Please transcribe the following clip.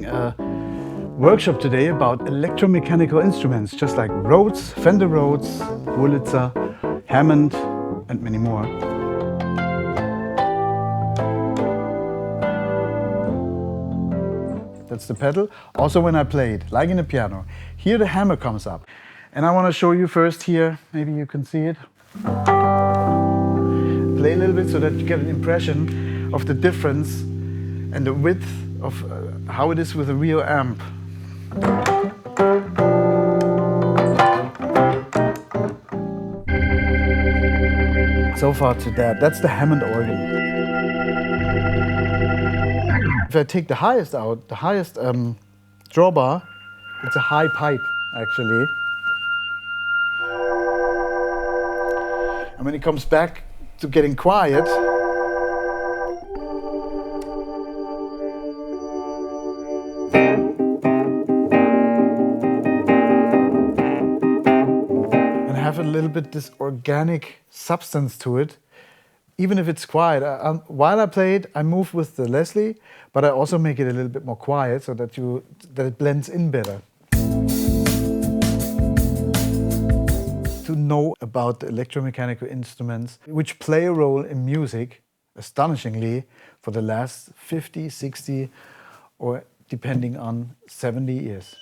having a workshop today about electromechanical instruments, just like Rhodes, Fender Rhodes, Wurlitzer, Hammond, and many more. That's the pedal. Also when I play it, like in a piano, here the hammer comes up. And I want to show you first here, maybe you can see it. Play a little bit so that you get an impression of the difference and the width of how it is with a real amp. So far to that, that's the Hammond organ. If I take the highest out, the highest drawbar, it's a high pipe actually. And when it comes back to getting quiet, and have a little bit this organic substance to it, even if it's quiet. While I play it, I move with the Leslie, but I also make it a little bit more quiet so that it blends in better. To know about the electromechanical instruments which play a role in music, astonishingly, for the last 50, 60, or depending on 70 years.